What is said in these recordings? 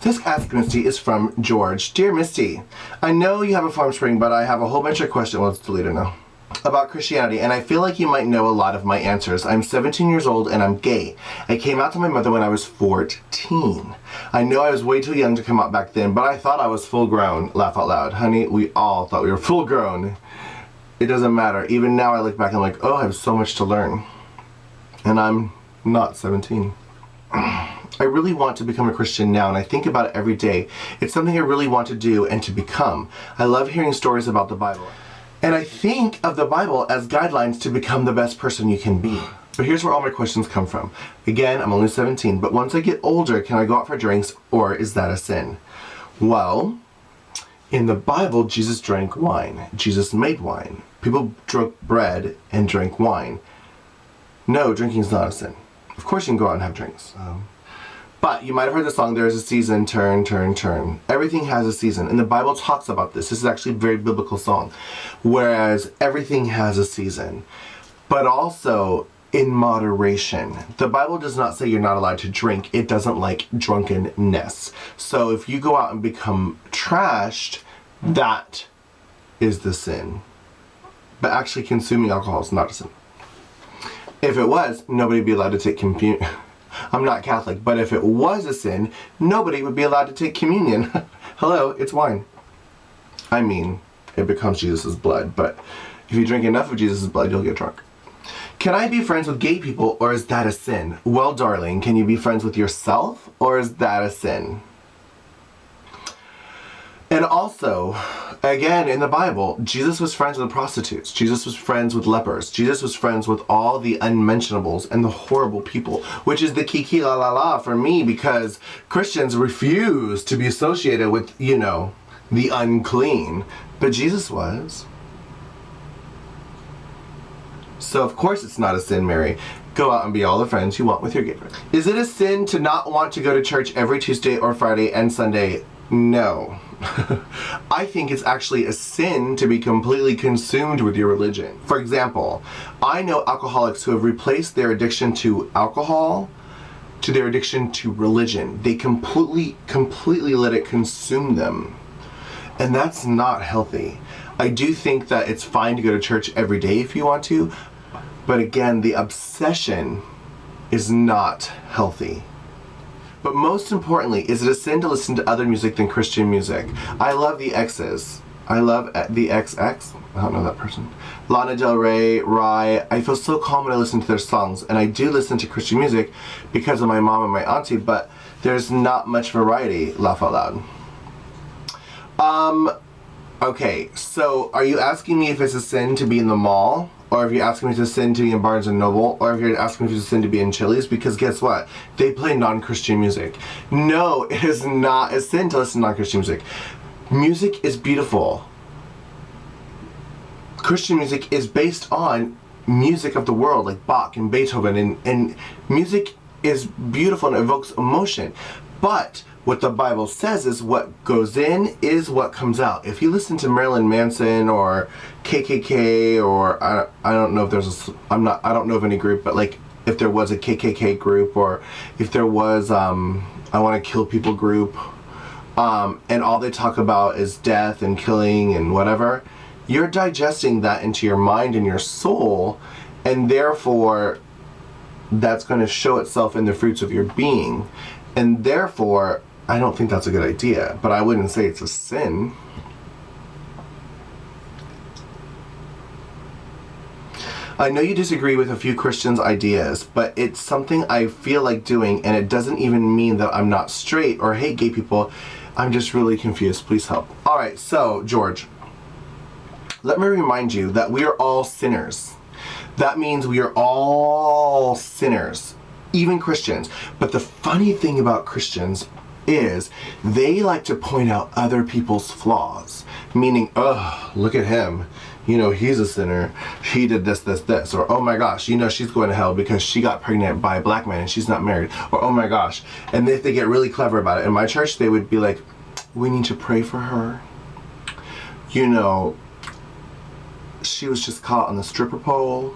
This Ask Misty is from George. Dear Misty, I know you have a formspring, but I have a whole bunch of questions. Well, it's deleted now. About Christianity, and I feel like you might know a lot of my answers. I'm 17 years old and I'm gay. I came out to my mother when I was 14. I know I was way too young to come out back then, but I thought I was full grown. Laugh out loud. Honey, we all thought we were full grown. It doesn't matter. Even now I look back and I'm like, oh, I have so much to learn. And I'm not 17. I really want to become a Christian now, and I think about it every day. It's something I really want to do and to become. I love hearing stories about the Bible. And I think of the Bible as guidelines to become the best person you can be. But here's where all my questions come from. Again, I'm only 17, but once I get older, can I go out for drinks, or is that a sin? Well, in the Bible, Jesus drank wine. Jesus made wine. People broke bread and drank wine. No, drinking is not a sin. Of course you can go out and have drinks. But you might have heard the song, there is a season, turn, turn, turn. Everything has a season. And the Bible talks about this. This is actually a very biblical song. Whereas everything has a season. But also in moderation. The Bible does not say you're not allowed to drink. It doesn't like drunkenness. So if you go out and become trashed, that is the sin. But actually consuming alcohol is not a sin. If it was, nobody would be allowed to take communion. I'm not Catholic, but if it was a sin, nobody would be allowed to take communion. Hello, it's wine. I mean, it becomes Jesus' blood, but if you drink enough of Jesus' blood, you'll get drunk. Can I be friends with gay people, or is that a sin? Well, darling, can you be friends with yourself, or is that a sin? And also, again, in the Bible, Jesus was friends with prostitutes. Jesus was friends with lepers. Jesus was friends with all the unmentionables and the horrible people, which is the kiki la la la for me, because Christians refuse to be associated with, you know, the unclean. But Jesus was. So of course it's not a sin, Mary. Go out and be all the friends you want with your gay friends. Is it a sin to not want to go to church every Tuesday or Friday and Sunday? No. I think it's actually a sin to be completely consumed with your religion. For example, I know alcoholics who have replaced their addiction to alcohol to their addiction to religion. They completely let it consume them. And that's not healthy. I do think that it's fine to go to church every day if you want to, but again, the obsession is not healthy. But most importantly, is it a sin to listen to other music than Christian music? I love the X's. I love the XX. I don't know that person. Lana Del Rey, Rhye. I feel so calm when I listen to their songs. And I do listen to Christian music because of my mom and my auntie, but there's not much variety, laugh out loud. Okay, so are you asking me if it's a sin to be in the mall? Or if you're asking me if it's a sin to be in Barnes & Noble, or if you're asking me if it's a sin to be in Chili's, because guess what? They play non-Christian music. No, it is not a sin to listen to non-Christian music. Music is beautiful. Christian music is based on music of the world, like Bach and Beethoven, and music is beautiful and evokes emotion. But what the Bible says is what goes in is what comes out. If you listen to Marilyn Manson or KKK, or I don't know if there's I don't know of any group, but like if there was a KKK group, or if there was I want to kill people group, and all they talk about is death and killing and whatever, you're digesting that into your mind and your soul, and therefore that's going to show itself in the fruits of your being. And therefore, I don't think that's a good idea, but I wouldn't say it's a sin. I know you disagree with a few Christians' ideas, but it's something I feel like doing, and it doesn't even mean that I'm not straight or hate gay people. I'm just really confused. Please help. Alright, so, George, let me remind you that we are all sinners. That means we are all sinners. Even Christians. But the funny thing about Christians is they like to point out other people's flaws. Meaning, oh, look at him. You know, he's a sinner. He did this, this, this. Or, oh my gosh, you know, she's going to hell because she got pregnant by a black man and she's not married. Or, oh my gosh. And if they get really clever about it. In my church, they would be like, we need to pray for her. You know, she was just caught on the stripper pole.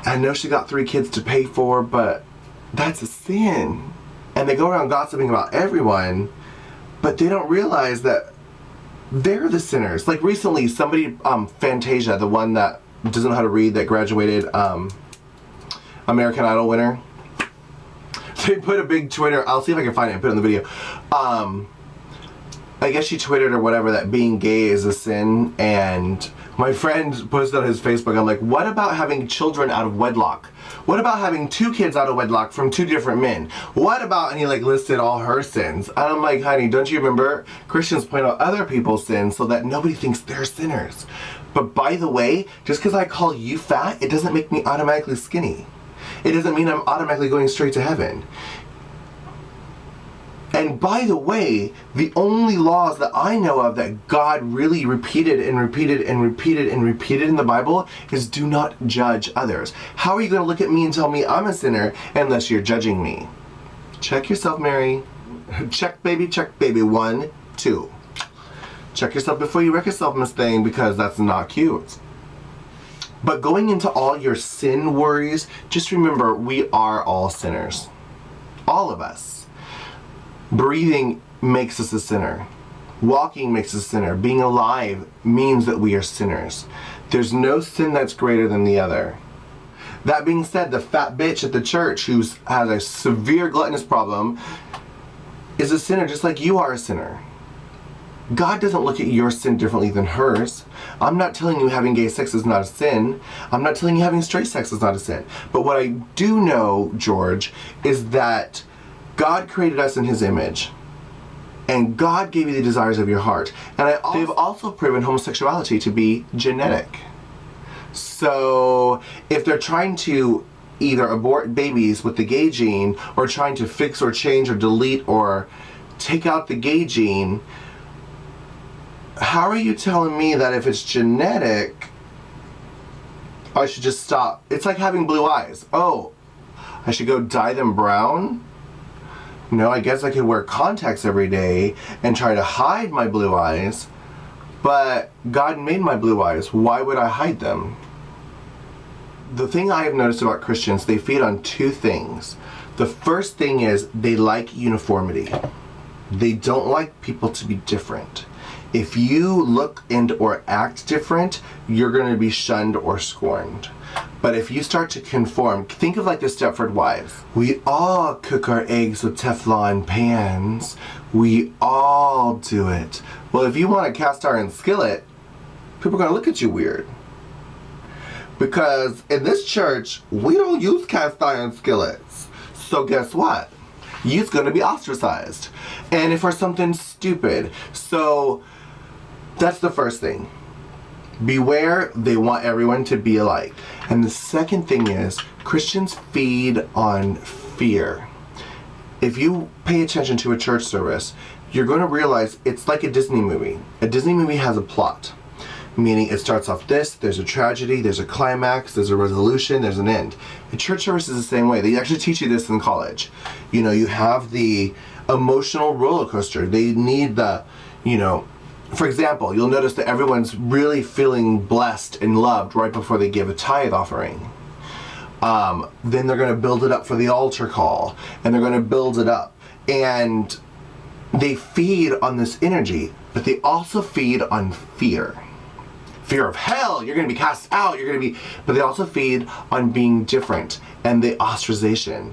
I know she got 3 kids to pay for, but that's a sin. and they go around gossiping about everyone, but they don't realize that they're the sinners. Like recently, somebody, Fantasia, the one that doesn't know how to read, that graduated, American Idol winner, they put a big Twitter, I'll see if I can find it and put it in the video. I guess she tweeted or whatever that being gay is a sin, and my friend posted on his Facebook, I'm like, what about having children out of wedlock? What about having 2 kids out of wedlock from 2 different men? What about, and he like listed all her sins. And I'm like, honey, don't you remember? Christians point out other people's sins so that nobody thinks they're sinners. But by the way, just because I call you fat, it doesn't make me automatically skinny. It doesn't mean I'm automatically going straight to heaven. And by the way, the only laws that I know of that God really repeated and repeated and repeated and repeated in the Bible is do not judge others. How are you going to look at me and tell me I'm a sinner unless you're judging me? Check yourself, Mary. Check, baby, 1, 2. Check yourself before you wreck yourself, Miss Thing, because that's not cute. But going into all your sin worries, just remember we are all sinners. All of us. Breathing makes us a sinner. Walking makes us a sinner. Being alive means that we are sinners. There's no sin that's greater than the other. That being said, the fat bitch at the church who has a severe gluttonous problem is a sinner just like you are a sinner. God doesn't look at your sin differently than hers. I'm not telling you having gay sex is not a sin. I'm not telling you having straight sex is not a sin. But what I do know, George, is that God created us in His image, and God gave you the desires of your heart. And they've also proven homosexuality to be genetic. So if they're trying to either abort babies with the gay gene, or trying to fix or change or delete or take out the gay gene, how are you telling me that if it's genetic, I should just stop? It's like having blue eyes. Oh, I should go dye them brown? No, I guess I could wear contacts every day and try to hide my blue eyes, but God made my blue eyes. Why would I hide them? The thing I have noticed about Christians, they feed on 2 things. The first thing is they like uniformity. They don't like people to be different. If you look and or act different, you're going to be shunned or scorned. But if you start to conform, think of like the Stepford Wives. We all cook our eggs with Teflon pans. We all do it. Well, if you want a cast iron skillet, people are going to look at you weird. Because in this church, we don't use cast iron skillets. So guess what? You're going to be ostracized. And if for something stupid. So that's the first thing. Beware, they want everyone to be alike. And the second thing is, Christians feed on fear. If you pay attention to a church service, you're going to realize it's like a Disney movie. A Disney movie has a plot, meaning it starts off this, there's a tragedy, there's a climax, there's a resolution, there's an end. A church service is the same way. They actually teach you this in college. You know, you have the emotional roller coaster. They need the, you know, for example, you'll notice that everyone's really feeling blessed and loved right before they give a tithe offering. Then they're going to build it up for the altar call, and they're going to build it up. And they feed on this energy, but they also feed on fear. Fear of hell, you're going to be cast out, you're going to be, but they also feed on being different and the ostracization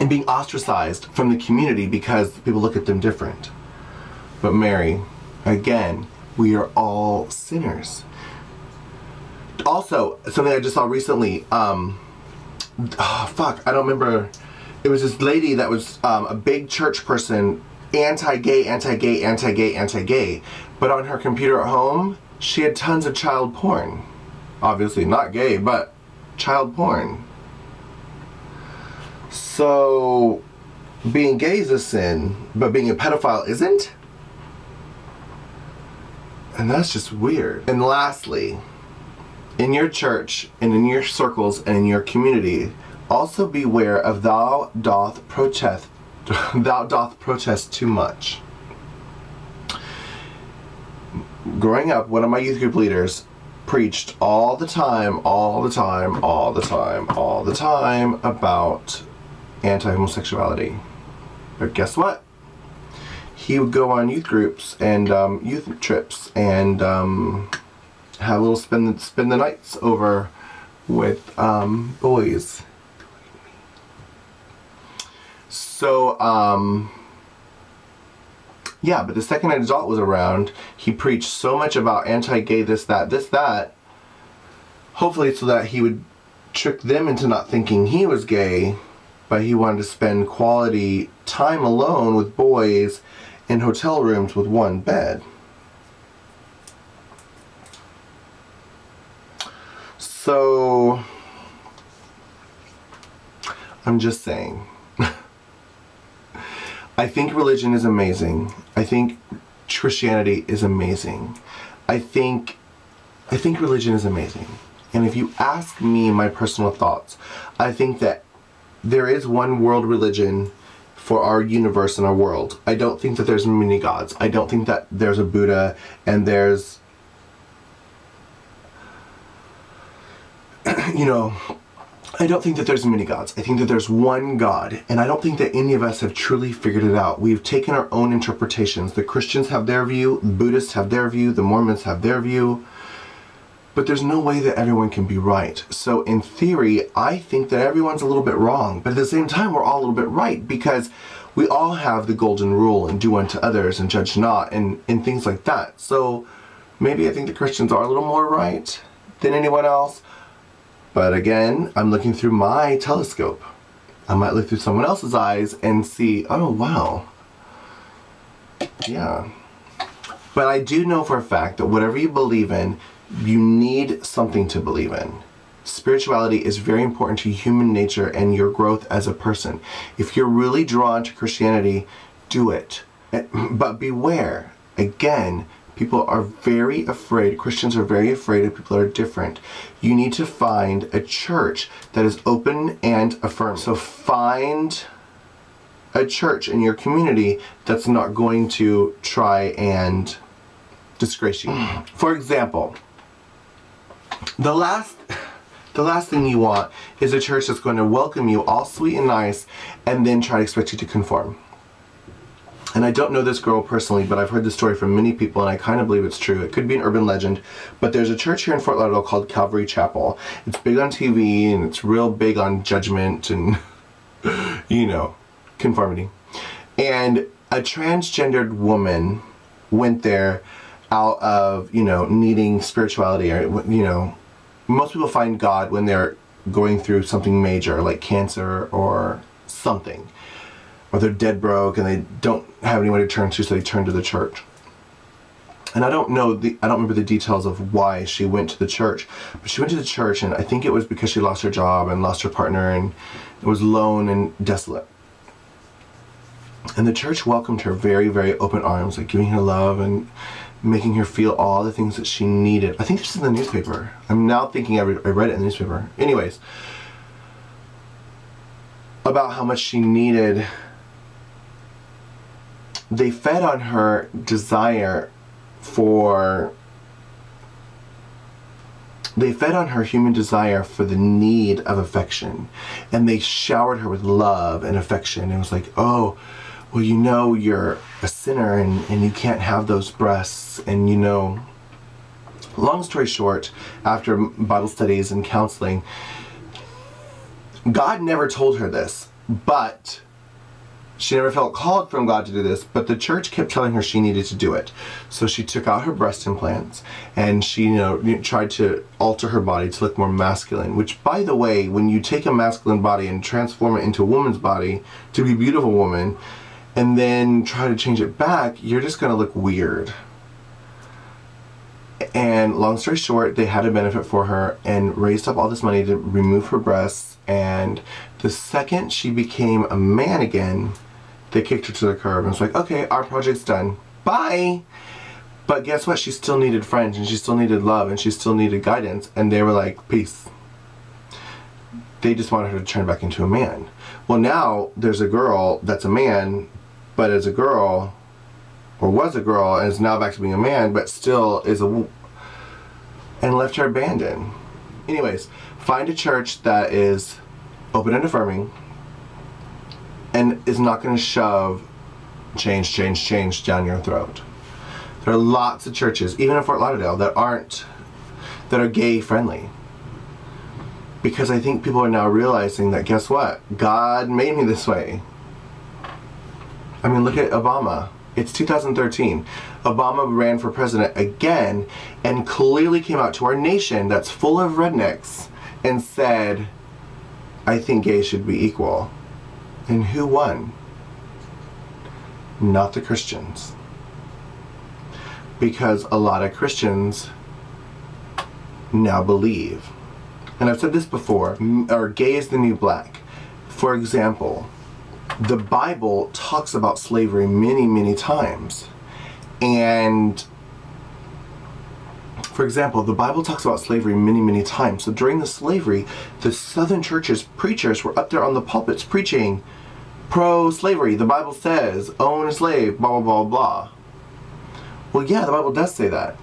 and being ostracized from the community because people look at them different. But Mary, again, we are all sinners. Also, something I just saw recently, I don't remember. It was this lady that was a big church person, anti-gay, anti-gay, anti-gay, anti-gay. But on her computer at home, she had tons of child porn. Obviously not gay, but child porn. So, being gay is a sin, but being a pedophile isn't? And that's just weird. And lastly, in your church and in your circles and in your community, also beware of thou doth protest too much. Growing up, one of my youth group leaders preached all the time about anti-homosexuality. But guess what? He would go on youth groups and youth trips and have a little spend the nights over with boys. So yeah, but the second an adult was around, he preached so much about anti-gay this, that, hopefully so that he would trick them into not thinking he was gay, but he wanted to spend quality time alone with boys in hotel rooms with one bed. So, I'm just saying. I think religion is amazing. I think Christianity is amazing. I think religion is amazing. And if you ask me my personal thoughts, I think that there is one world religion for our universe and our world. I don't think that there's many gods. I don't think that there's a Buddha and there's, you know, I don't think that there's many gods. I think that there's one God, and I don't think that any of us have truly figured it out. We've taken our own interpretations. The Christians have their view, the Buddhists have their view, the Mormons have their view, but there's no way that everyone can be right. So in theory, I think that everyone's a little bit wrong, but at the same time, we're all a little bit right, because we all have the golden rule and do unto others and judge not and things like that. So maybe I think the Christians are a little more right than anyone else. But again, I'm looking through my telescope. I might look through someone else's eyes and see, oh wow, yeah. But I do know for a fact that whatever you believe in, you need something to believe in. Spirituality is very important to human nature and your growth as a person. If you're really drawn to Christianity, do it. But beware, again, people are very afraid, Christians are very afraid of people that are different. You need to find a church that is open and affirming. So find a church in your community that's not going to try and disgrace you. For example, the last thing you want is a church that's going to welcome you all sweet and nice and then try to expect you to conform. And I don't know this girl personally, but I've heard this story from many people, and I kind of believe it's true. It could be an urban legend, but there's a church here in Fort Lauderdale called Calvary Chapel. It's big on TV, and it's real big on judgment and, you know, conformity. And a transgendered woman went there out of, you know, needing spirituality, or, you know, most people find God when they're going through something major, like cancer or something. Or they're dead broke and they don't have anyone to turn to, so they turn to the church. And I don't remember the details of why she went to the church, but she went to the church, and I think it was because she lost her job and lost her partner and was alone and desolate. And the church welcomed her very, very open arms, like giving her love and making her feel all the things that she needed. I think this is in the newspaper. I'm now thinking I read it in the newspaper. Anyways, about how much she needed. They fed on her desire they fed on her human desire for the need of affection, and they showered her with love and affection. It was like, oh, well, you know, you're a sinner and you can't have those breasts. And, you know, long story short, after Bible studies and counseling, God never told her this, but she never felt called from God to do this, but the church kept telling her she needed to do it. So she took out her breast implants, and she, you know, tried to alter her body to look more masculine, which, by the way, when you take a masculine body and transform it into a woman's body to be a beautiful woman, and then try to change it back, you're just going to look weird. And long story short, they had a benefit for her and raised up all this money to remove her breasts, and the second she became a man again, they kicked her to the curb and was like, okay, our project's done. Bye! But guess what? She still needed friends, and she still needed love, and she still needed guidance, and they were like, peace. They just wanted her to turn back into a man. Well, now there's a girl that's a man, but is a girl, or was a girl, and is now back to being a man, but still is and left her abandoned. Anyways, find a church that is open and affirming, and is not going to shove change down your throat. There are lots of churches, even in Fort Lauderdale, that are gay friendly. Because I think people are now realizing that, guess what? God made me this way. I mean, look at Obama. It's 2013. Obama ran for president again and clearly came out to our nation that's full of rednecks and said, I think gays should be equal. And who won? Not the Christians. Because a lot of Christians now believe, and I've said this before, or gay is the new black. For example, the Bible talks about slavery many times. And for example, the Bible talks about slavery many times. So during the slavery, the Southern churches, preachers were up there on the pulpits preaching pro-slavery. The Bible says, own a slave, blah, blah, blah, blah. Well, yeah, the Bible does say that.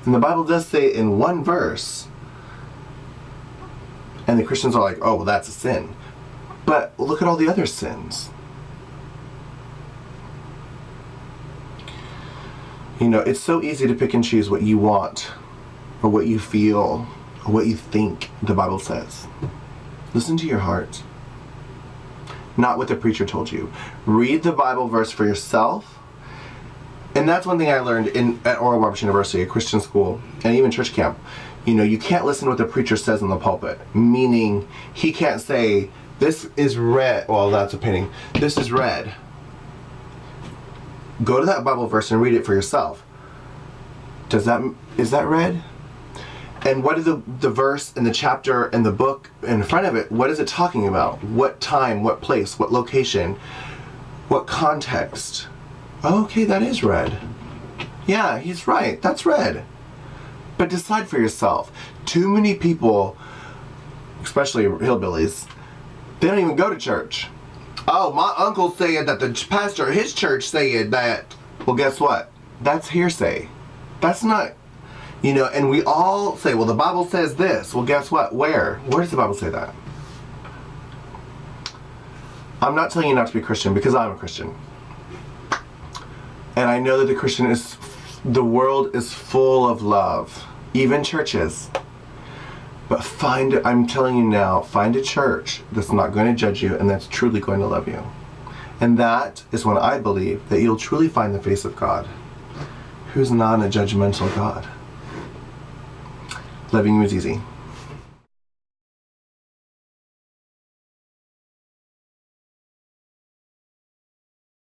And the Bible does say it in one verse. And the Christians are like, oh, well, that's a sin. But look at all the other sins. You know, it's so easy to pick and choose what you want, or what you feel, or what you think the Bible says. Listen to your heart. Not what the preacher told you. Read the Bible verse for yourself. And that's one thing I learned at Oral Roberts University, a Christian school, and even church camp. You know, you can't listen to what the preacher says in the pulpit. Meaning, he can't say, this is red. Well, that's a painting. This is red. Go to that Bible verse and read it for yourself. Is that red? And what is the verse and the chapter and the book in front of it, what is it talking about? What time, what place, what location, what context? Okay, that is red. Yeah, he's right, that's red. But decide for yourself. Too many people, especially hillbillies, they don't even go to church. Oh, my uncle said that the pastor at his church said that. Well, guess what? That's hearsay. That's not, you know, and we all say, well, the Bible says this. Well, guess what? Where? Where does the Bible say that? I'm not telling you not to be Christian because I'm a Christian. And I know that the world is full of love, even churches. But I'm telling you now, find a church that's not going to judge you and that's truly going to love you. And that is when I believe that you'll truly find the face of God, who's not a judgmental God. Loving you is easy.